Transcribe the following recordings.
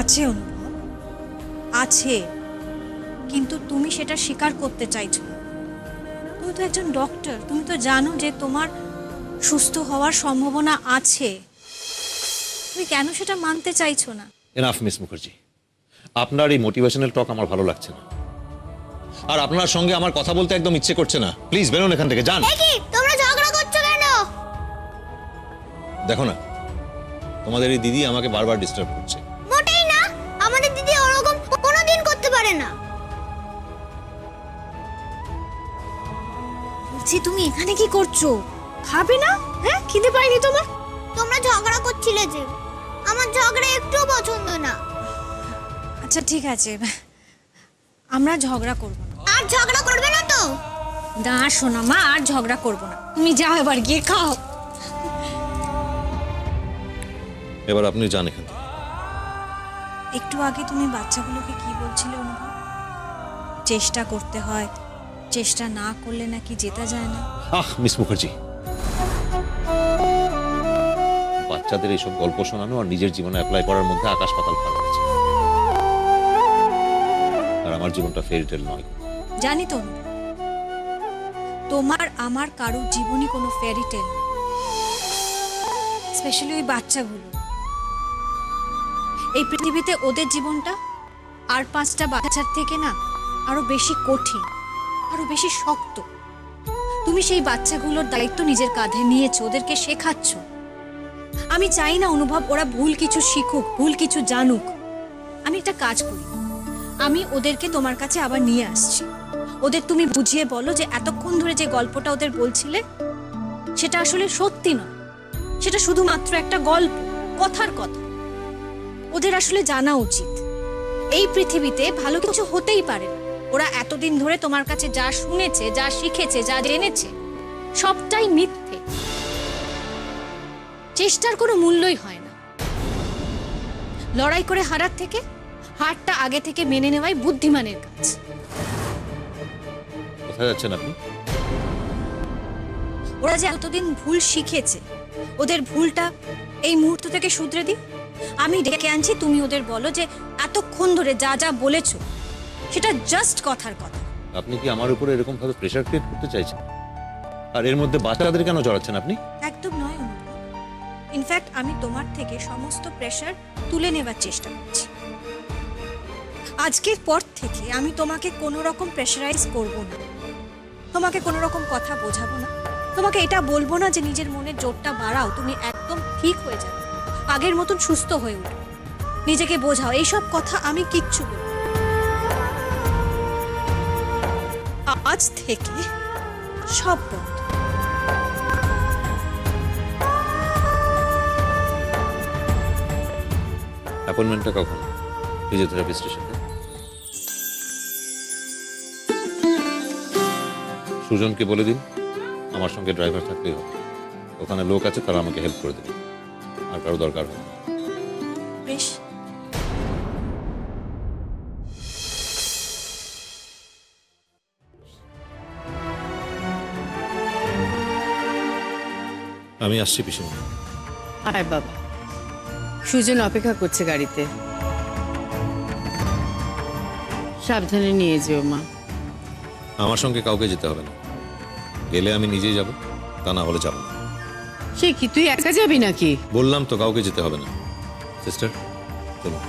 আছে অনুভব, আছে, কিন্তু তুমি সেটা স্বীকার করতে চাইছো না। তুমি তো একজন ডক্টর, তুমি তো জানো যে তোমার সুস্থ হওয়ার সম্ভাবনা আছে। তুমি কেন সেটা মানতে চাইছো না? এনাফ মিস মুখার্জি, আপনার এই মোটিভেশনাল টক আমার ভালো লাগছে না, আর আপনার সঙ্গে আমার কথা বলতে একদম ইচ্ছে করছে না। প্লিজ বেরোন এখান থেকে, যান। তোমরা ঝগড়া করছো কেন? দেখো না, তোমাদের এই দিদি আমাকে বারবার ডিস্টার্ব করছে। মোটেই না, আমাদের দিদি ওরকম কোনোদিন করতে পারে না। বলছি তুমি এখানে কি করছো? খাবে না? হ্যাঁ, খিদে পাইনি তোমার? তোমরা ঝগড়া করছিলে যে, আমার ঝগড়া একটুও পছন্দ না। আচ্ছা ঠিক আছে, আমরা ঝগড়া করব না। আর ঝগড়া করবে না তো? না শোনা মা, আর ঝগড়া করব না। তুমি যাও, এবার গিয়ে খাও। এবার আপনি যান এখান থেকে। একটু আগে তুমি বাচ্চাগুলোকে কি বলছিলে অনুভব? চেষ্টা করতে হয়, চেষ্টা না করলে নাকি জেতা যায় না। মিস মুখার্জি, বাচ্চাদের এইসব গল্প শোনানো আর নিজের জীবনে অ্যাপ্লাই করার মধ্যে আকাশ পাতাল ফারাক আছে। আর আমার জীবনটা ফেয়ারি টেল নয়। জানি তো অনুভব, তোমার আমার কারোর জীবনই কোনো ফেয়ারি টেল না, স্পেশালি ওই বাচ্চাগুলো। এই পৃথিবীতে ওদের জীবনটা আর 5টা বাচ্চার থেকে না আরো বেশি কঠিন, আরো বেশি শক্ত। তুমি সেই বাচ্চাগুলোর দায়িত্ব নিজের কাঁধে নিয়েছো, ওদেরকে শেখাচ্ছ। আমি চাই না অনুভব ওরা ভুল কিছু শিখুক, ভুল কিছু জানুক। আমি একটা কাজ করি, আমি ওদেরকে তোমার কাছে আবার নিয়ে আসছি। ওদের তুমি বুঝিয়ে বলো যে এতক্ষণ ধরে যে গল্পটা ওদের বলছিলে সেটা আসলে সত্যি নয়, সেটা শুধুমাত্র একটা গল্প, কথার কথা। ওদের আসলে জানা উচিত এই পৃথিবীতে ভালো কিছু হতেই পারে না। ওরা এতদিন ধরে তোমার কাছে যা শুনেছে, যা শিখেছে, যা জেনেছে, সবটাই মিথ্যে। চেষ্টার কোনো মূল্যই হয় না। লড়াই করে হারার থেকে হারটা আগে থেকে মেনে নেওয়াই বুদ্ধিমানের কাজ। কোথায় যাচ্ছেন আপনি? ওরা যে এতদিন ভুল শিখেছে, ওদের ভুলটা এই মুহূর্ত থেকে শুধরে দিই। আমি ডেকে আনছি, তুমি ওদের বলো যে এতক্ষণ ধরে যা যা বলেছো সেটা জাস্ট কথার কথা। আপনি কি আমার উপরে এরকম ভাবে প্রেশার ক্রিয়েট করতে চাইছেন? আর এর মধ্যে বাচ্চাদের কেন জড়াচ্ছেন আপনি? একদম নয় অনুভব, ইনফ্যাক্ট আমি তোমার থেকে সমস্ত প্রেশার তুলে নেবার চেষ্টা করছি। আজকের পর থেকে আমি তোমাকে কোনো রকম প্রেশারাইজ করব না, তোমাকে কোনো রকম কথা বোঝাবো না, তোমাকে এটা বলবো না যে নিজের মনের জোরটা বাড়াও, তুমি একদম ঠিক হয়ে যাবে, আগের মতন সুস্থ হয়ে উঠো, নিজেকে বোঝাও। এইসব কথা আমি কিচ্ছু বলবো না। আজ থেকে সব বন্ধ। অ্যাপয়েন্টমেন্টটা কখন? ফিজিওথেরাপিস্টের সাথে? সুজনকে বলে দিন আমার সঙ্গে ড্রাইভার থাকতেই হবে। ওখানে লোক আছে, তারা আমাকে হেল্প করে দেবে, আর কারো দরকার হবে না। বেশ, আমি আসছি পিসিমা। আয় বাবা, সুজন অপেক্ষা করছে গাড়িতে। সাবধানে নিয়ে যেও মা। আমার সঙ্গে কাউকে যেতে হবে না, গেলে আমি নিজেই যাব, তা না হলে যাব না। সে কি, তুই একা যাবি নাকি? বললাম তো কাউকে যেতে হবে না। সিস্টার চলো।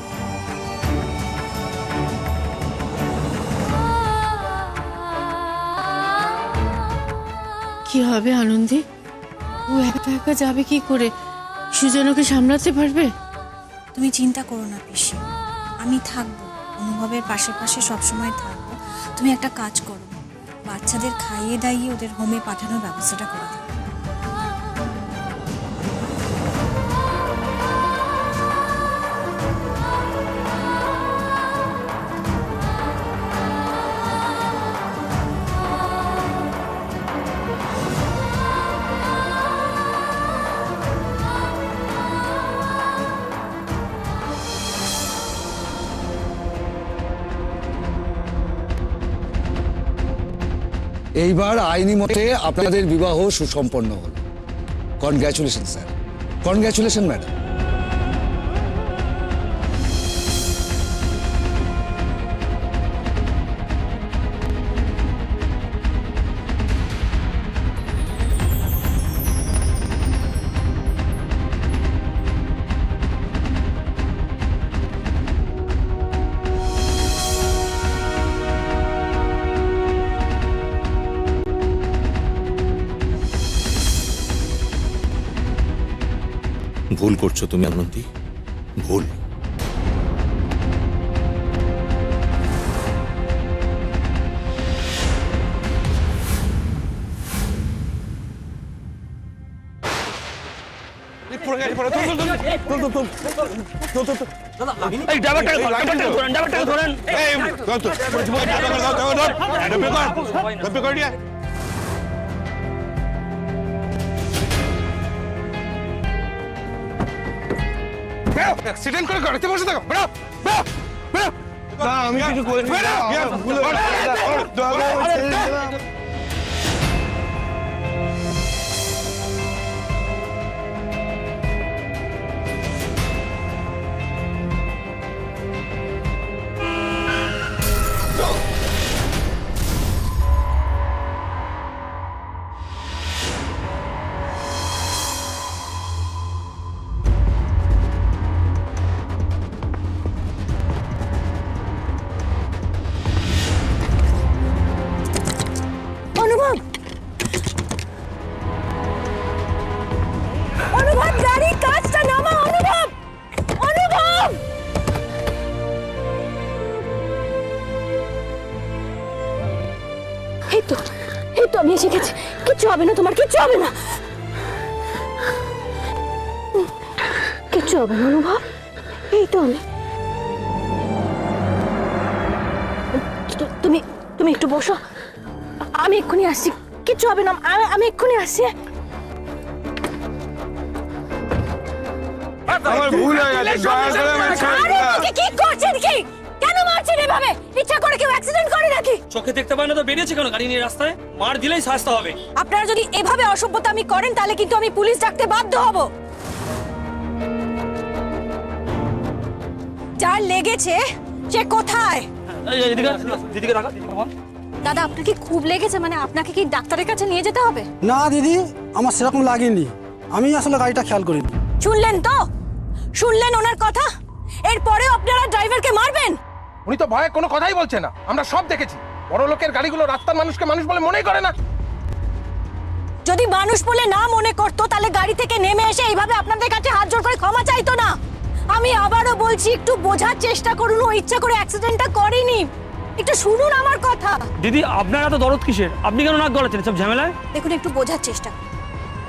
কি হবে আনন্দী? ও একা একা যাবে কি করে? সুজন ওকে সামলাতে পারবে? তুমি চিন্তা করো না পিসি, আমি থাকবো, অনুভবের পাশে পাশে সবসময় থাকবো। তুমি একটা কাজ করো, বাচ্চাদের খাইয়ে দাইয়ে ওদের হোমে পাঠানোর ব্যবস্থাটা করে দাও। এইবার আইনি মতে আপনাদের বিবাহ সুসম্পন্ন হলো। Congratulation sir, congratulation madam. ভুল করছো তুমি আনন্দী, ভুল। অ্যাক্সিডেন্ট করে গাড়িতে বসে থাকো, বেরো বেরো বেরো। না আমি কিছু করিনি, অনুভব, অনুভব, গাড়ির কাজটা নামা। অনুভব, অনুভব। এই তো আমি এসে গেছি। কিচ্ছু হবে না তোমার, কিচ্ছু হবে না, কিচ্ছু হবে না অনুভব। এই তো তুমি তুমি একটু বসো, আমি এক্ষুনি আসছি। কিচ্ছু হবে না, আমি এক্ষুনি আসছি। আমার ভুল হয়ে গেছে, দয়া করে আমায় ছেড়ে আরে দাও। তোকে কি করছেন কি? কেন মারছেন এভাবে? ইচ্ছা করে কেউ অ্যাক্সিডেন্ট করে নাকি? চোখে দেখতে পায় না তো বেরিয়েছে কেন গাড়ি নিয়ে রাস্তায়? মার দিলেই শাস্তি হবে। আপনারা যদি এভাবে অসভ্যতামি করেন তাহলে কিন্তু আমি পুলিশ ডাকতে বাধ্য হব। যার লেগেছে সে কোথায়? দিদিকে রাখা, দিদিকে বল। দাদা আপনার কি খুব লেগেছে? মানে আপনাকে কি ডাক্তারের কাছে নিয়ে যেতে হবে? না দিদি, আমার সেরকম লাগেনি, আমি আসলে গাড়িটা খেয়াল করিনি। শুনলেন তো, শুনলেন ওনার কথা? এরপরেও আপনারা ড্রাইভারকে মারবেন? উনি তো ভয়ে কোনো কথাই বলছে না, আমরা সব দেখেছি। বড় লোকের গাড়িগুলো রাস্তার মানুষকে মানুষ বলে মনেই করে না। যদি মানুষ বলে না মনে করতো তাহলে গাড়ি থেকে নেমে এসে এইভাবে আপনাদের কাছে হাত জোড় করে ক্ষমা চাইতো না। আমি আবারও বলছি, একটু বোঝার চেষ্টা করুন। ও ইচ্ছা করে অ্যাক্সিডেন্টটা করেনি, একটু শুনুন আমার কথা। দিদি আপনার এত দরদ কিসের? আপনি কেন নাক গলাচ্ছেন সব ঝামেলায়? দেখুন, একটু বোঝার চেষ্টা করুন।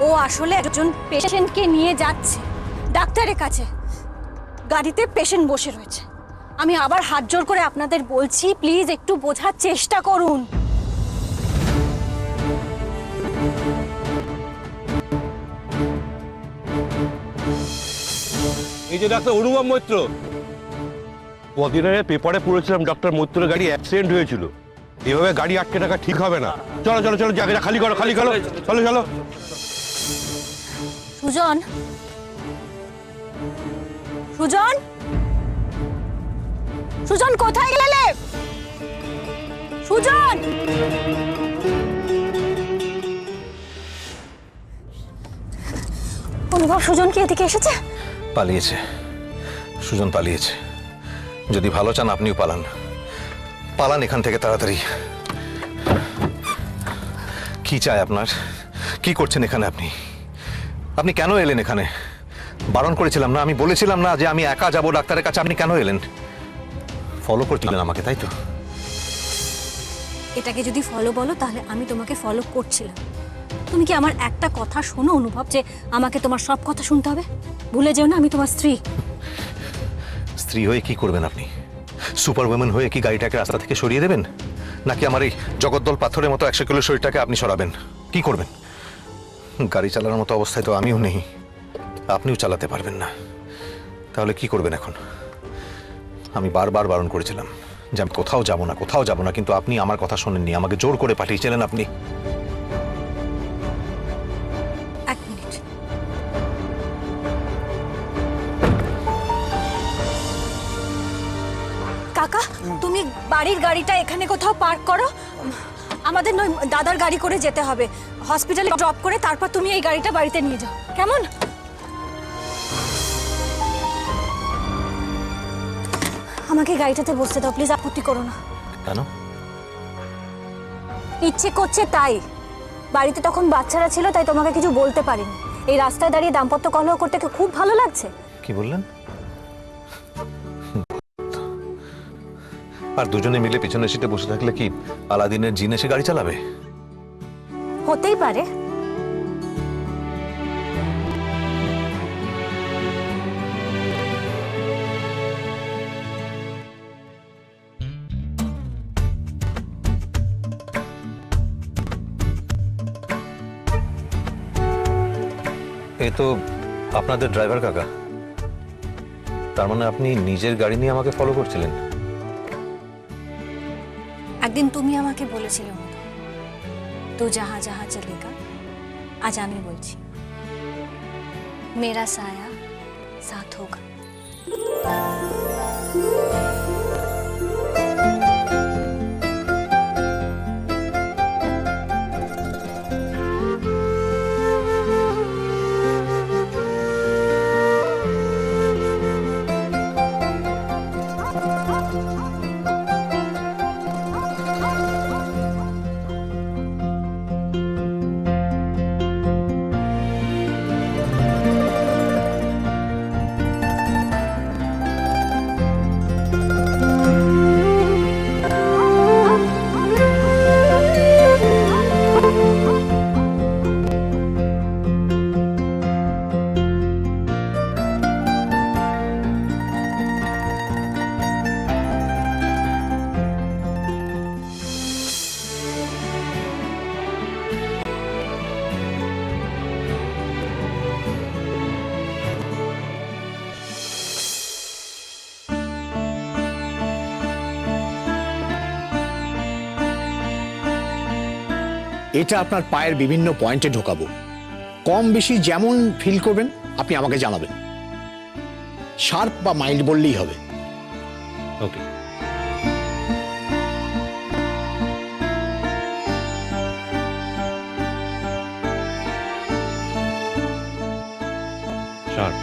ও আসলে একজন পেশেন্টকে নিয়ে যাচ্ছে ডাক্তারের কাছে, গাড়িতে পেশেন্ট বসে রয়েছে। আমি আবার হাত জোড় করে আপনাদের বলছি, প্লিজ একটু বোঝার চেষ্টা করুন। এই যে ডাক্তার অনুপম মৈত্র, কদিন আগে পেপারে পড়েছিলাম ডক্টর মৈত্রের গাড়ি অ্যাক্সিডেন্ট হয়েছিল। এভাবে গাড়ি আটকে রাখা ঠিক হবে না। চলো চলো চলো, জায়গাটা খালি করো, খালি করো, চলো চলো। সুজন, সুজন, সুজন কোথায় গেলে? সুজন, অনুভব, সুজন কি এদিকে এসেছে? পালিয়েছে, সুজন পালিয়েছে। যদি ভালো চান আপনিও পালান, পালান এখান থেকে তাড়াতাড়ি। কি চাই আপনার? কি করছেন এখানে আপনি? আপনি কেন এলেন এখানে? বারণ করেছিলাম না? আমি বলেছিলাম না যে আমি একা যাব ডাক্তারের কাছে? আপনি কেন এলেন? ফলো করছিলেন আমাকে, তাই তো? এটাকে যদি ফলো বলো তাহলে আমি তোমাকে ফলো করছিলাম। তুমি কি আমার একটা কথা শোনো অনুভব, যে আমাকে তোমার সব কথা শুনতে হবে? ভুলে যেও না আমি তোমার স্ত্রী। স্ত্রী হয়ে কি করবেন আপনি? সুপার ওমেন হয়ে কি গাড়িটাকে রাস্তা থেকে সরিয়ে দেবেন? নাকি আমার এই জগদ্দল পাথরের মতো 100 কিলো শরীরটাকে আপনি সরাবেন? কি করবেন? গাড়ি চালানোর মতো অবস্থায় তো আমিও নেই, আপনিও চালাতে পারবেন না। তাহলে কি করবেন এখন? আমি বারবার বারণ করেছিলাম যে আমি কোথাও যাব না, কোথাও যাব না, কিন্তু আপনি আমার কথা শোনেননি, আমাকে জোর করে পাঠিয়েছিলেন আপনি। এক মিনিট, কাকা তুমি বাড়ির গাড়িটা এখানে কোথাও পার্ক করো। আমাদের নয়, দাদার গাড়ি করে যেতে হবে হসপিটালে, ড্রপ করে তারপর তুমি এই গাড়িটা বাড়িতে নিয়ে যাও, কেমন? আমাকে গাড়িটাতে বসতে দাও প্লিজ, আপত্তি করো না। কেন? ইচ্ছে করছে তাই। বাড়িতে তখন বাচ্চারা ছিল তাই তোমাকে কিছু বলতে পারিনি। এই রাস্তায় দাঁড়িয়ে দাম্পত্য কলহ করতে কি খুব ভালো লাগছে? কি বললেন? আর দুজনে মিলে পিছনের সিটে বসে থাকলে কি আলাদিনের জিন এসে গাড়ি চালাবে? হতেই পারে। এ তো আপনাদের ড্রাইভার কাকা। তার মানে আপনি নিজের গাড়ি নিয়ে আমাকে ফলো করছিলেন? একদিন তুমি আমাকে বলেছিলে মধু, তু যাহা যাহা চলেগা। আজ আমি বলছি, মেরা সায়া সাথ হোগা। এটা আপনার পায়ের বিভিন্ন পয়েন্টে ঢোকাবো। কম বেশি যেমন ফিল করবেন আপনি আমাকে জানাবেন। শার্প বা মাইল্ড বললেই হবে। ওকে। শার্প।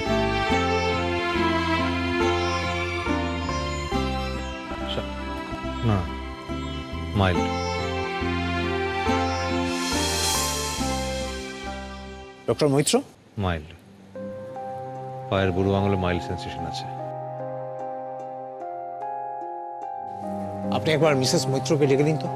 না, মাইল্ড। Doctor Maitra, mild. পায়ের বুড়ো আঙুলে মাইল্ড সেন্সেশন আছে। আপনি একবার মিসেস মৈত্রকে ডেকে দিন তো।